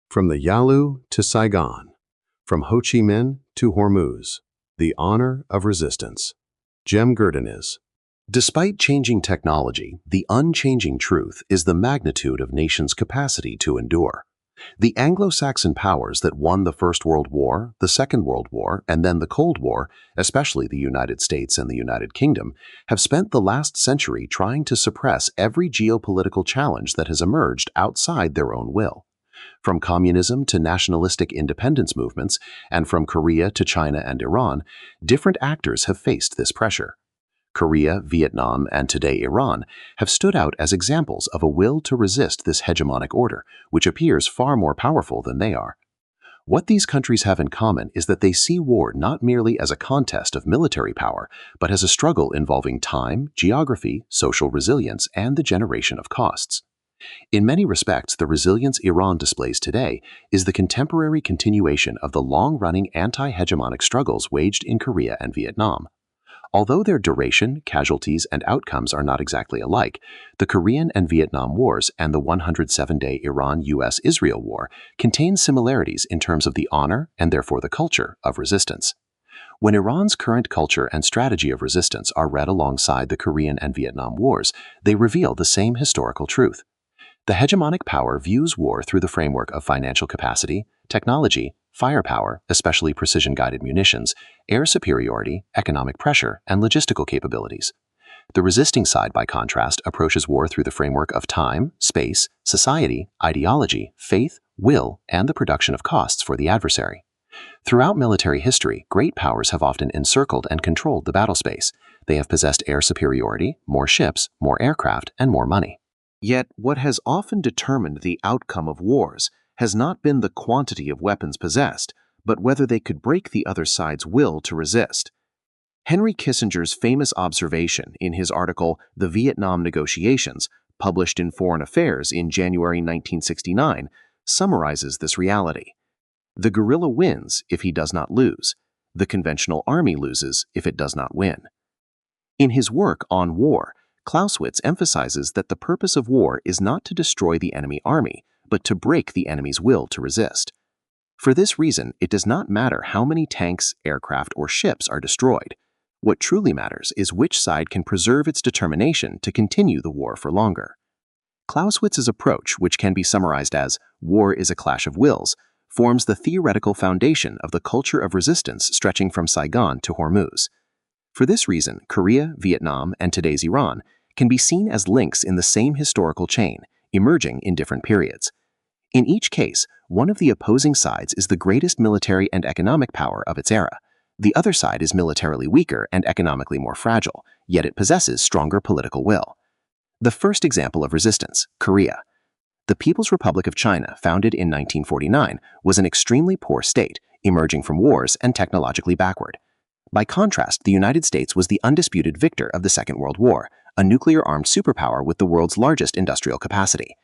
From the Yalu to Saigon, from Ho Chi Minh to Hormuz, the honor of resistance. Gürdeniz. Despite changing technology, the unchanging truth is the magnitude of nations' capacity to endure. The Anglo-Saxon powers that won the First World War, the Second World War, and then the Cold War, especially the United States and the United Kingdom, have spent the last century trying to suppress every geopolitical challenge that has emerged outside their own will. From communism to nationalistic independence movements, and from Korea to China and Iran, different actors have faced this pressure. Korea, Vietnam, and today Iran have stood out as examples of a will to resist this hegemonic order, which appears far more powerful than they are. What these countries have in common is that they see war not merely as a contest of military power, but as a struggle involving time, geography, social resilience, and the generation of costs. In many respects, the resilience Iran displays today is the contemporary continuation of the long-running anti-hegemonic struggles waged in Korea and Vietnam. Although their duration, casualties, and outcomes are not exactly alike, the Korean and Vietnam Wars and the 107-day Iran-US-Israel War contain similarities in terms of the honor and therefore the culture of resistance. When Iran's current culture and strategy of resistance are read alongside the Korean and Vietnam Wars, they reveal the same historical truth. The hegemonic power views war through the framework of financial capacity, technology, firepower, especially precision-guided munitions, air superiority, economic pressure, and logistical capabilities. The resisting side, by contrast, approaches war through the framework of time, space, society, ideology, faith, will, and the production of costs for the adversary. Throughout military history, great powers have often encircled and controlled the battle space. They have possessed air superiority, more ships, more aircraft, and more money. Yet, what has often determined the outcome of wars has not been the quantity of weapons possessed, but whether they could break the other side's will to resist. Henry Kissinger's famous observation in his article The Vietnam Negotiations, published in Foreign Affairs in January 1969, summarizes this reality. The guerrilla wins if he does not lose. The conventional army loses if it does not win. In his work on war, Clausewitz emphasizes that the purpose of war is not to destroy the enemy army, but to break the enemy's will to resist. For this reason, it does not matter how many tanks, aircraft, or ships are destroyed. What truly matters is which side can preserve its determination to continue the war for longer. Clausewitz's approach, which can be summarized as war is a clash of wills, forms the theoretical foundation of the culture of resistance stretching from Saigon to Hormuz. For this reason, Korea, Vietnam, and today's Iran can be seen as links in the same historical chain, emerging in different periods. In each case, one of the opposing sides is the greatest military and economic power of its era. The other side is militarily weaker and economically more fragile, yet it possesses stronger political will. The first example of resistance, Korea. The People's Republic of China, founded in 1949, was an extremely poor state, emerging from wars and technologically backward. By contrast, the United States was the undisputed victor of the Second World War, a nuclear-armed superpower with the world's largest industrial capacity.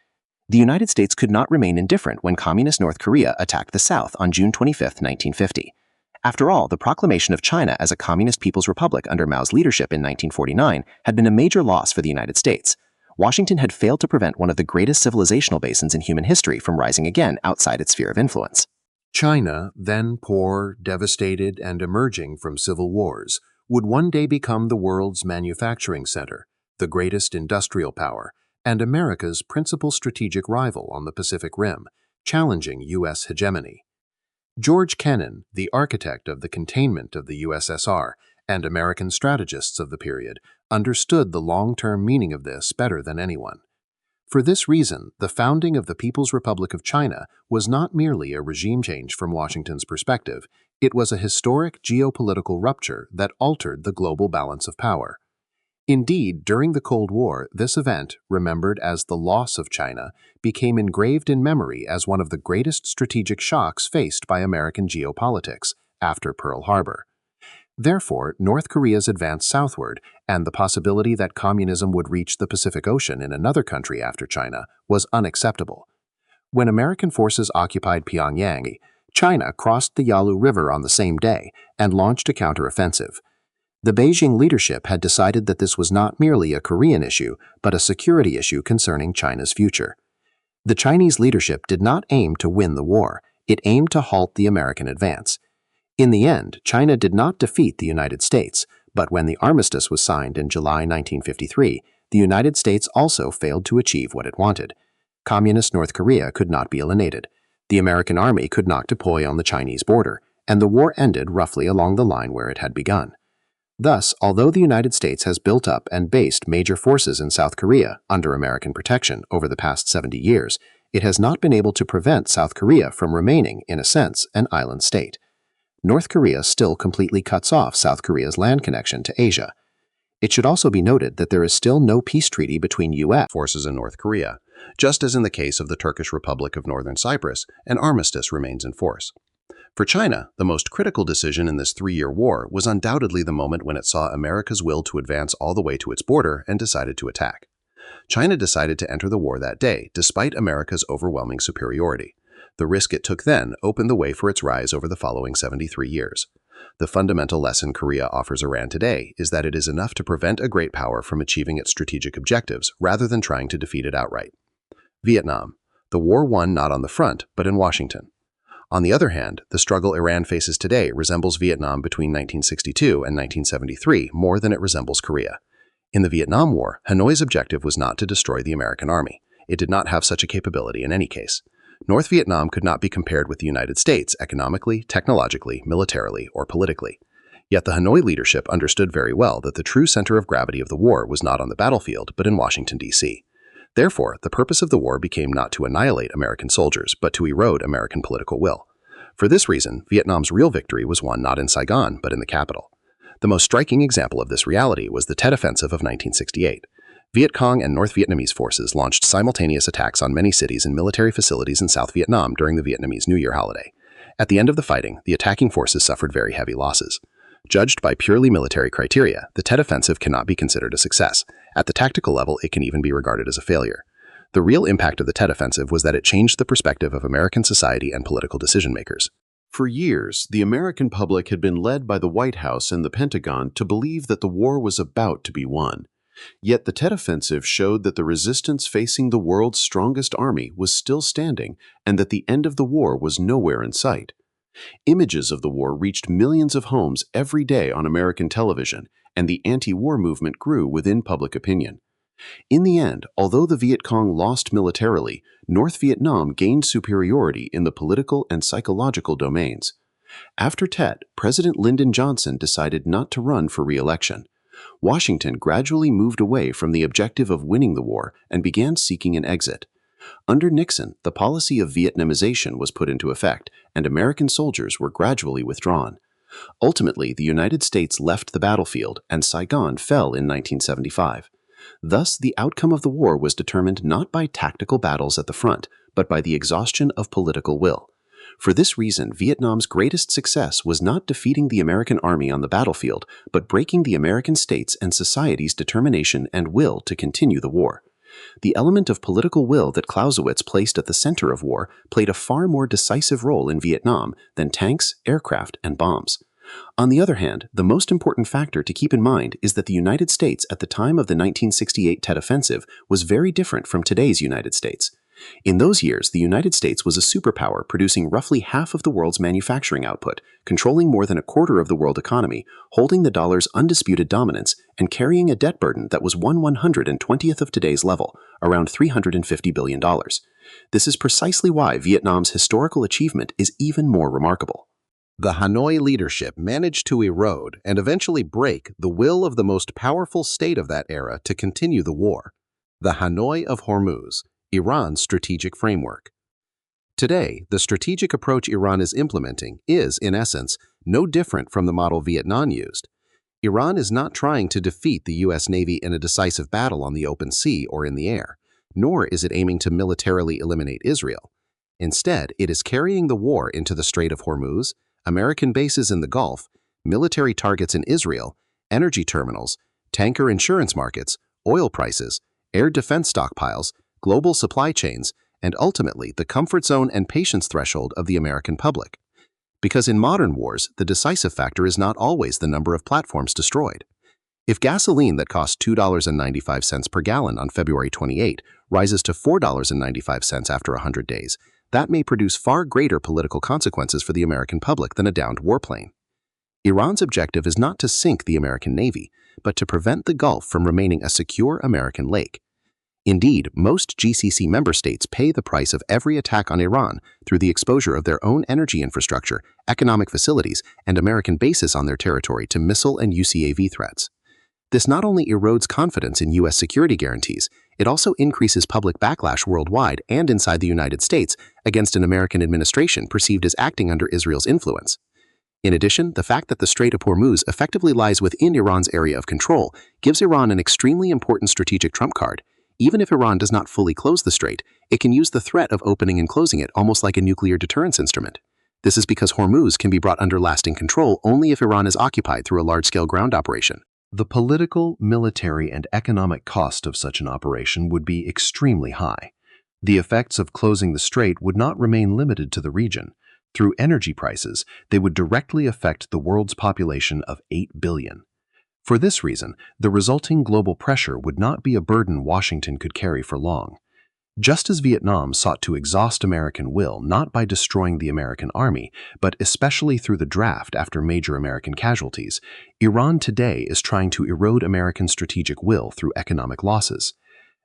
The United States could not remain indifferent when Communist North Korea attacked the South on June 25, 1950. After all, the proclamation of China as a Communist People's Republic under Mao's leadership in 1949 had been a major loss for the United States. Washington had failed to prevent one of the greatest civilizational basins in human history from rising again outside its sphere of influence. China, then poor, devastated, and emerging from civil wars, would one day become the world's manufacturing center, the greatest industrial power, and America's principal strategic rival on the Pacific Rim, challenging U.S. hegemony. George Kennan, the architect of the containment of the USSR, and American strategists of the period, understood the long-term meaning of this better than anyone. For this reason, the founding of the People's Republic of China was not merely a regime change from Washington's perspective, it was a historic geopolitical rupture that altered the global balance of power. Indeed, during the Cold War, this event, remembered as the loss of China, became engraved in memory as one of the greatest strategic shocks faced by American geopolitics, after Pearl Harbor. Therefore, North Korea's advance southward, and the possibility that communism would reach the Pacific Ocean in another country after China, was unacceptable. When American forces occupied Pyongyang, China crossed the Yalu River on the same day and launched a counteroffensive. The Beijing leadership had decided that this was not merely a Korean issue, but a security issue concerning China's future. The Chinese leadership did not aim to win the war, it aimed to halt the American advance. In the end, China did not defeat the United States, but when the armistice was signed in July 1953, the United States also failed to achieve what it wanted. Communist North Korea could not be eliminated. The American army could not deploy on the Chinese border, and the war ended roughly along the line where it had begun. Thus, although the United States has built up and based major forces in South Korea under American protection over the past 70 years, it has not been able to prevent South Korea from remaining, in a sense, an island state. North Korea still completely cuts off South Korea's land connection to Asia. It should also be noted that there is still no peace treaty between U.S. forces in North Korea. Just as in the case of the Turkish Republic of Northern Cyprus, an armistice remains in force. For China, the most critical decision in this three-year war was undoubtedly the moment when it saw America's will to advance all the way to its border and decided to attack. China decided to enter the war that day, despite America's overwhelming superiority. The risk it took then opened the way for its rise over the following 73 years. The fundamental lesson Korea offers Iran today is that it is enough to prevent a great power from achieving its strategic objectives rather than trying to defeat it outright. Vietnam. The war won not on the front, but in Washington. On the other hand, the struggle Iran faces today resembles Vietnam between 1962 and 1973 more than it resembles Korea. In the Vietnam War, Hanoi's objective was not to destroy the American army. It did not have such a capability in any case. North Vietnam could not be compared with the United States economically, technologically, militarily, or politically. Yet the Hanoi leadership understood very well that the true center of gravity of the war was not on the battlefield, but in Washington, D.C. Therefore, the purpose of the war became not to annihilate American soldiers, but to erode American political will. For this reason, Vietnam's real victory was won not in Saigon, but in the capital. The most striking example of this reality was the Tet Offensive of 1968. Viet Cong and North Vietnamese forces launched simultaneous attacks on many cities and military facilities in South Vietnam during the Vietnamese New Year holiday. At the end of the fighting, the attacking forces suffered very heavy losses. Judged by purely military criteria, the Tet Offensive cannot be considered a success. At the tactical level, it can even be regarded as a failure. The real impact of the Tet Offensive was that it changed the perspective of American society and political decision-makers. For years, the American public had been led by the White House and the Pentagon to believe that the war was about to be won. Yet the Tet Offensive showed that the resistance facing the world's strongest army was still standing and that the end of the war was nowhere in sight. Images of the war reached millions of homes every day on American television, and the anti-war movement grew within public opinion. In the end, although the Viet Cong lost militarily, North Vietnam gained superiority in the political and psychological domains. After Tet, President Lyndon Johnson decided not to run for re-election. Washington gradually moved away from the objective of winning the war and began seeking an exit. Under Nixon, the policy of Vietnamization was put into effect, and American soldiers were gradually withdrawn. Ultimately, the United States left the battlefield, and Saigon fell in 1975. Thus, the outcome of the war was determined not by tactical battles at the front, but by the exhaustion of political will. For this reason, Vietnam's greatest success was not defeating the American army on the battlefield, but breaking the American states and society's determination and will to continue the war. The element of political will that Clausewitz placed at the center of war played a far more decisive role in Vietnam than tanks, aircraft, and bombs. On the other hand, the most important factor to keep in mind is that the United States at the time of the 1968 Tet Offensive was very different from today's United States. In those years, the United States was a superpower producing roughly half of the world's manufacturing output, controlling more than a quarter of the world economy, holding the dollar's undisputed dominance, and carrying a debt burden that was 1/120th of today's level, around $350 billion. This is precisely why Vietnam's historical achievement is even more remarkable. The Hanoi leadership managed to erode and eventually break the will of the most powerful state of that era to continue the war, the Hanoi of Hormuz, Iran's strategic framework. Today, the strategic approach Iran is implementing is, in essence, no different from the model Vietnam used. Iran is not trying to defeat the U.S. Navy in a decisive battle on the open sea or in the air, nor is it aiming to militarily eliminate Israel. Instead, it is carrying the war into the Strait of Hormuz, American bases in the Gulf, military targets in Israel, energy terminals, tanker insurance markets, oil prices, air defense stockpiles, global supply chains, and ultimately the comfort zone and patience threshold of the American public. Because in modern wars, the decisive factor is not always the number of platforms destroyed. If gasoline that cost $2.95 per gallon on February 28 rises to $4.95 after 100 days, that may produce far greater political consequences for the American public than a downed warplane. Iran's objective is not to sink the American Navy, but to prevent the Gulf from remaining a secure American lake. Indeed, most GCC member states pay the price of every attack on Iran through the exposure of their own energy infrastructure, economic facilities, and American bases on their territory to missile and UCAV threats. This not only erodes confidence in U.S. security guarantees, it also increases public backlash worldwide and inside the United States against an American administration perceived as acting under Israel's influence. In addition, the fact that the Strait of Hormuz effectively lies within Iran's area of control gives Iran an extremely important strategic trump card. Even if Iran does not fully close the strait, it can use the threat of opening and closing it almost like a nuclear deterrence instrument. This is because Hormuz can be brought under lasting control only if Iran is occupied through a large-scale ground operation. The political, military, and economic cost of such an operation would be extremely high. The effects of closing the strait would not remain limited to the region. Through energy prices, they would directly affect the world's population of 8 billion. For this reason, the resulting global pressure would not be a burden Washington could carry for long. Just as Vietnam sought to exhaust American will not by destroying the American army, but especially through the draft after major American casualties, Iran today is trying to erode American strategic will through economic losses.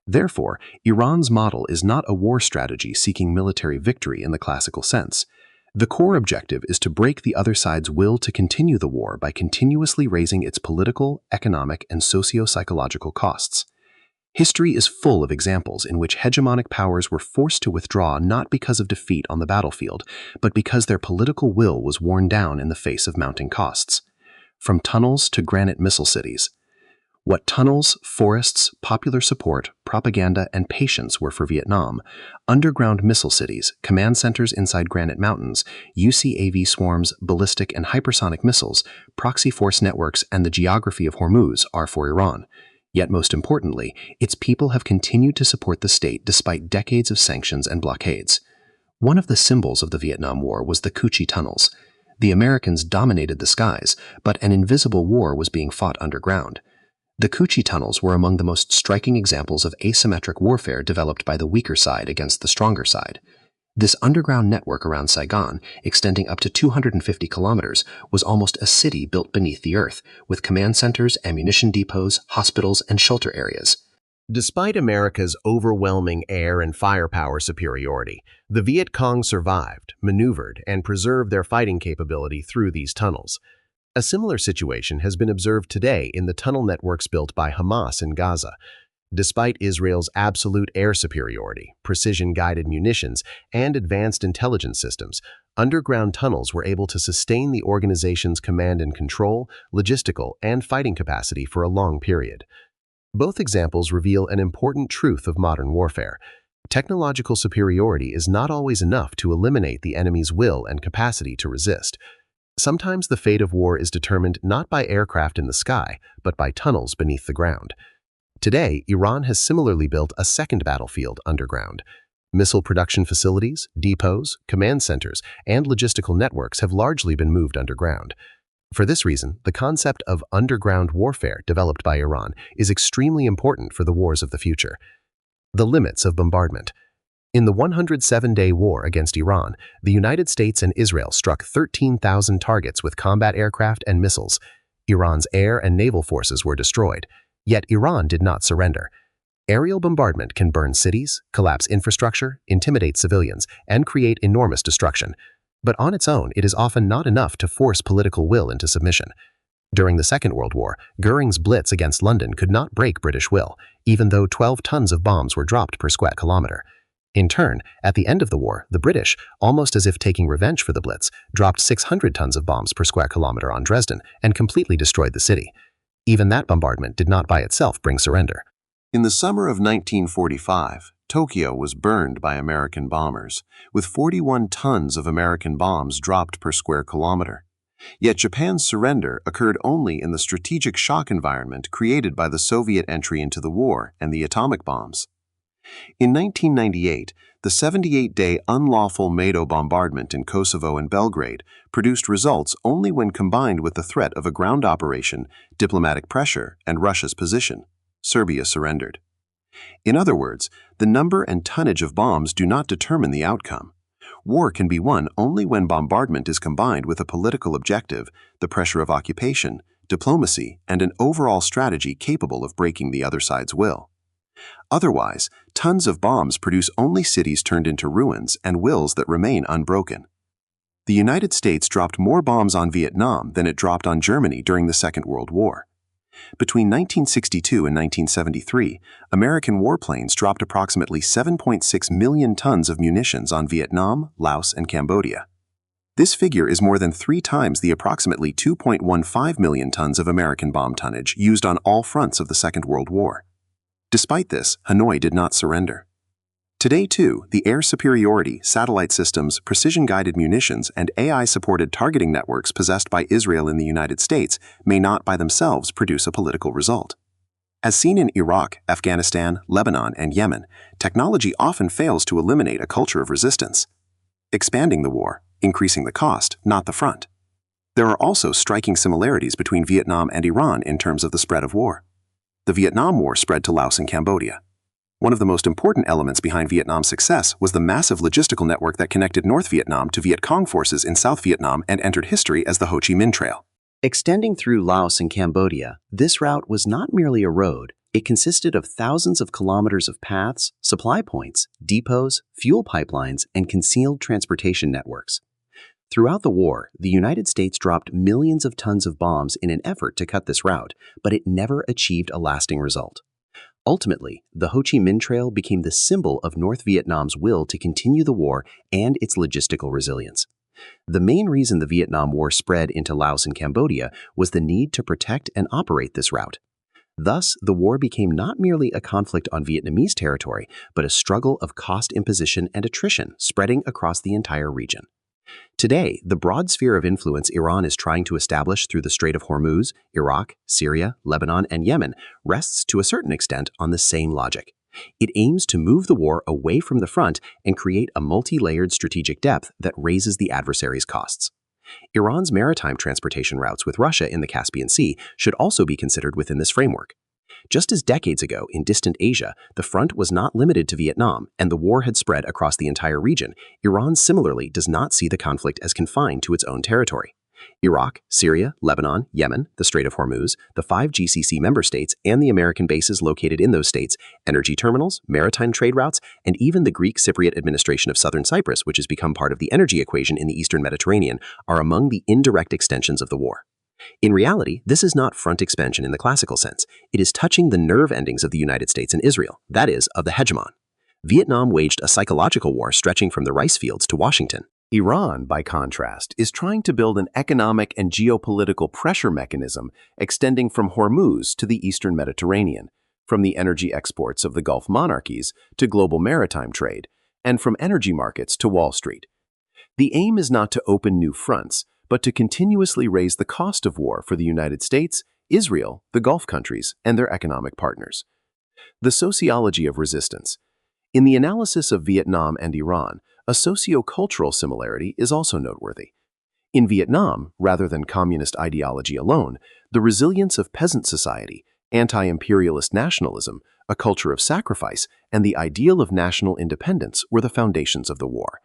Therefore, Iran's model is not a war strategy seeking military victory in the classical sense. The core objective is to break the other side's will to continue the war by continuously raising its political, economic, and socio-psychological costs. History is full of examples in which hegemonic powers were forced to withdraw not because of defeat on the battlefield, but because their political will was worn down in the face of mounting costs. From tunnels to granite missile cities. What tunnels, forests, popular support, propaganda, and patience were for Vietnam, underground missile cities, command centers inside granite mountains, UCAV swarms, ballistic and hypersonic missiles, proxy force networks, and the geography of Hormuz are for Iran. Yet most importantly, its people have continued to support the state despite decades of sanctions and blockades. One of the symbols of the Vietnam War was the Cu Chi tunnels. The Americans dominated the skies, but an invisible war was being fought underground. The Cu Chi tunnels were among the most striking examples of asymmetric warfare developed by the weaker side against the stronger side. This underground network around Saigon, extending up to 250 kilometers, was almost a city built beneath the earth, with command centers, ammunition depots, hospitals, and shelter areas. Despite America's overwhelming air and firepower superiority, the Viet Cong survived, maneuvered, and preserved their fighting capability through these tunnels. A similar situation has been observed today in the tunnel networks built by Hamas in Gaza. Despite Israel's absolute air superiority, precision-guided munitions, and advanced intelligence systems, underground tunnels were able to sustain the organization's command and control, logistical, and fighting capacity for a long period. Both examples reveal an important truth of modern warfare. Technological superiority is not always enough to eliminate the enemy's will and capacity to resist. Sometimes the fate of war is determined not by aircraft in the sky, but by tunnels beneath the ground. Today, Iran has similarly built a second battlefield underground. Missile production facilities, depots, command centers, and logistical networks have largely been moved underground. For this reason, the concept of underground warfare developed by Iran is extremely important for the wars of the future. The limits of bombardment. In the 107-day war against Iran, the United States and Israel struck 13,000 targets with combat aircraft and missiles. Iran's air and naval forces were destroyed. Yet Iran did not surrender. Aerial bombardment can burn cities, collapse infrastructure, intimidate civilians, and create enormous destruction. But on its own, it is often not enough to force political will into submission. During the Second World War, Göring's blitz against London could not break British will, even though 12 tons of bombs were dropped per square kilometer. In turn, at the end of the war, the British, almost as if taking revenge for the blitz, dropped 600 tons of bombs per square kilometer on Dresden and completely destroyed the city. Even that bombardment did not by itself bring surrender. In the summer of 1945, Tokyo was burned by American bombers, with 41 tons of American bombs dropped per square kilometer. Yet Japan's surrender occurred only in the strategic shock environment created by the Soviet entry into the war and the atomic bombs. In 1998, the 78-day unlawful NATO bombardment in Kosovo and Belgrade produced results only when combined with the threat of a ground operation, diplomatic pressure, and Russia's position. Serbia surrendered. In other words, the number and tonnage of bombs do not determine the outcome. War can be won only when bombardment is combined with a political objective, the pressure of occupation, diplomacy, and an overall strategy capable of breaking the other side's will. Otherwise, tons of bombs produce only cities turned into ruins and wills that remain unbroken. The United States dropped more bombs on Vietnam than it dropped on Germany during the Second World War. Between 1962 and 1973, American warplanes dropped approximately 7.6 million tons of munitions on Vietnam, Laos, and Cambodia. This figure is more than 3 times the approximately 2.15 million tons of American bomb tonnage used on all fronts of the Second World War. Despite this, Hanoi did not surrender. Today, too, the air superiority, satellite systems, precision-guided munitions, and AI-supported targeting networks possessed by Israel in the United States may not by themselves produce a political result. As seen in Iraq, Afghanistan, Lebanon, and Yemen, technology often fails to eliminate a culture of resistance, expanding the war, increasing the cost, not the front. There are also striking similarities between Vietnam and Iran in terms of the spread of war. The Vietnam War spread to Laos and Cambodia. One of the most important elements behind Vietnam's success was the massive logistical network that connected North Vietnam to Viet Cong forces in South Vietnam and entered history as the Ho Chi Minh Trail. Extending through Laos and Cambodia, this route was not merely a road. It consisted of thousands of kilometers of paths, supply points, depots, fuel pipelines, and concealed transportation networks. Throughout the war, the United States dropped millions of tons of bombs in an effort to cut this route, but it never achieved a lasting result. Ultimately, the Ho Chi Minh Trail became the symbol of North Vietnam's will to continue the war and its logistical resilience. The main reason the Vietnam War spread into Laos and Cambodia was the need to protect and operate this route. Thus, the war became not merely a conflict on Vietnamese territory, but a struggle of cost imposition and attrition spreading across the entire region. Today, the broad sphere of influence Iran is trying to establish through the Strait of Hormuz, Iraq, Syria, Lebanon, and Yemen rests to a certain extent on the same logic. It aims to move the war away from the front and create a multi-layered strategic depth that raises the adversary's costs. Iran's maritime transportation routes with Russia in the Caspian Sea should also be considered within this framework. Just as decades ago in distant Asia, the front was not limited to Vietnam and the war had spread across the entire region, Iran similarly does not see the conflict as confined to its own territory. Iraq, Syria, Lebanon, Yemen, the Strait of Hormuz, the 5 GCC member states, and the American bases located in those states, energy terminals, maritime trade routes, and even the Greek Cypriot administration of southern Cyprus, which has become part of the energy equation in the eastern Mediterranean, are among the indirect extensions of the war. In reality, this is not front expansion in the classical sense. It is touching the nerve endings of the United States and Israel, that is, of the hegemon. Vietnam waged a psychological war stretching from the rice fields to Washington. Iran, by contrast, is trying to build an economic and geopolitical pressure mechanism extending from Hormuz to the eastern Mediterranean, from the energy exports of the Gulf monarchies to global maritime trade, and from energy markets to Wall Street. The aim is not to open new fronts, but to continuously raise the cost of war for the United States, Israel, the Gulf countries, and their economic partners. The sociology of resistance. In the analysis of Vietnam and Iran, a socio-cultural similarity is also noteworthy. In Vietnam, rather than communist ideology alone, the resilience of peasant society, anti-imperialist nationalism, a culture of sacrifice, and the ideal of national independence were the foundations of the war.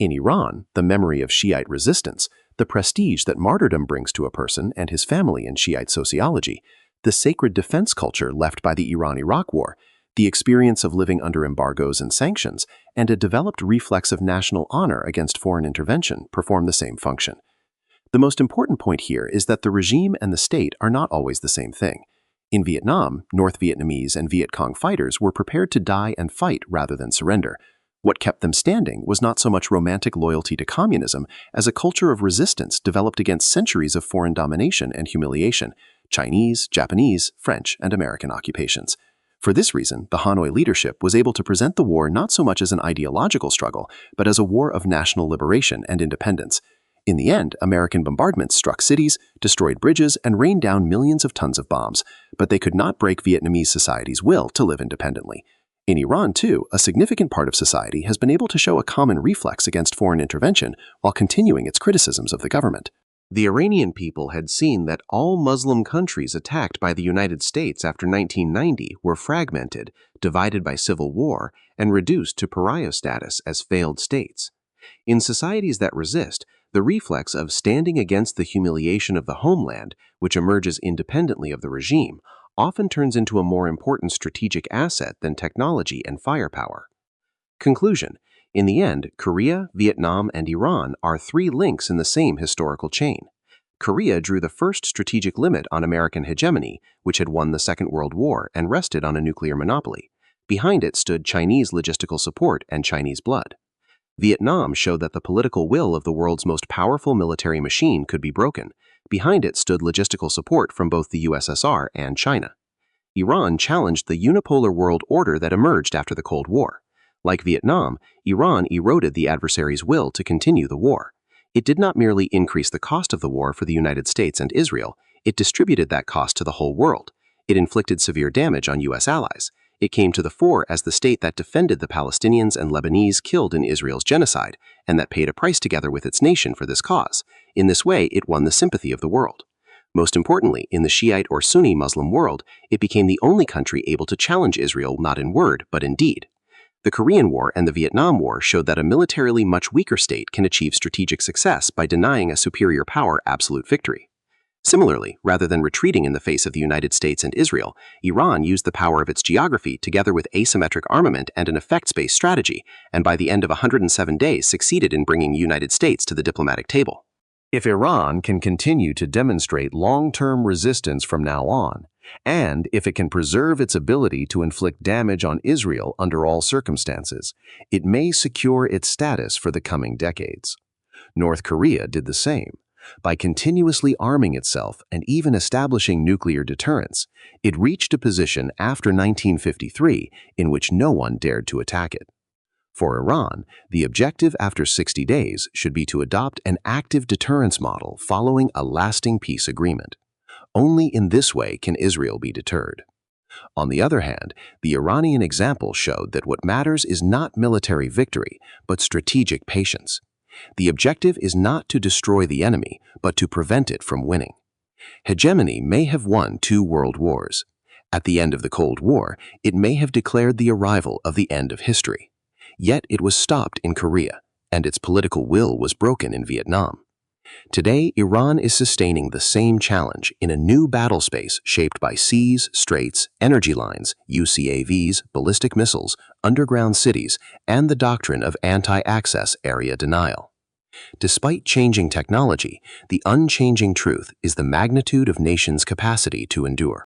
In Iran, the memory of Shiite resistance, the prestige that martyrdom brings to a person and his family in Shiite sociology, the sacred defense culture left by the Iran-Iraq War, the experience of living under embargoes and sanctions, and a developed reflex of national honor against foreign intervention perform the same function. The most important point here is that the regime and the state are not always the same thing. In Vietnam, North Vietnamese and Viet Cong fighters were prepared to die and fight rather than surrender. What kept them standing was not so much romantic loyalty to communism as a culture of resistance developed against centuries of foreign domination and humiliation, Chinese, Japanese, French, and American occupations. For this reason, the Hanoi leadership was able to present the war not so much as an ideological struggle, but as a war of national liberation and independence. In the end, American bombardments struck cities, destroyed bridges, and rained down millions of tons of bombs, but they could not break Vietnamese society's will to live independently. In Iran, too, a significant part of society has been able to show a common reflex against foreign intervention while continuing its criticisms of the government. The Iranian people had seen that all Muslim countries attacked by the United States after 1990 were fragmented, divided by civil war, and reduced to pariah status as failed states. In societies that resist, the reflex of standing against the humiliation of the homeland, which emerges independently of the regime, often turns into a more important strategic asset than technology and firepower. Conclusion: in the end, Korea, Vietnam, and Iran are three links in the same historical chain. Korea drew the first strategic limit on American hegemony, which had won the Second World War and rested on a nuclear monopoly. Behind it stood Chinese logistical support and Chinese blood. Vietnam showed that the political will of the world's most powerful military machine could be broken. Behind it stood logistical support from both the USSR and China. Iran challenged the unipolar world order that emerged after the Cold War. Like Vietnam, Iran eroded the adversary's will to continue the war. It did not merely increase the cost of the war for the United States and Israel, it distributed that cost to the whole world. It inflicted severe damage on U.S. allies. It came to the fore as the state that defended the Palestinians and Lebanese killed in Israel's genocide, and that paid a price together with its nation for this cause. In this way, it won the sympathy of the world. Most importantly, in the Shiite or Sunni Muslim world, it became the only country able to challenge Israel not in word, but in deed. The Korean War and the Vietnam War showed that a militarily much weaker state can achieve strategic success by denying a superior power absolute victory. Similarly, rather than retreating in the face of the United States and Israel, Iran used the power of its geography together with asymmetric armament and an effects-based strategy, and by the end of 107 days succeeded in bringing the United States to the diplomatic table. If Iran can continue to demonstrate long-term resistance from now on, and if it can preserve its ability to inflict damage on Israel under all circumstances, it may secure its status for the coming decades. North Korea did the same. By continuously arming itself and even establishing nuclear deterrence, it reached a position after 1953 in which no one dared to attack it. For Iran, the objective after 60 days should be to adopt an active deterrence model following a lasting peace agreement. Only in this way can Israel be deterred. On the other hand, the Iranian example showed that what matters is not military victory, but strategic patience. The objective is not to destroy the enemy, but to prevent it from winning. Hegemony may have won 2 world wars. At the end of the Cold War, it may have declared the arrival of the end of history. Yet it was stopped in Korea, and its political will was broken in Vietnam. Today, Iran is sustaining the same challenge in a new battle space shaped by seas, straits, energy lines, UCAVs, ballistic missiles, underground cities, and the doctrine of anti-access area denial. Despite changing technology, the unchanging truth is the magnitude of nations' capacity to endure.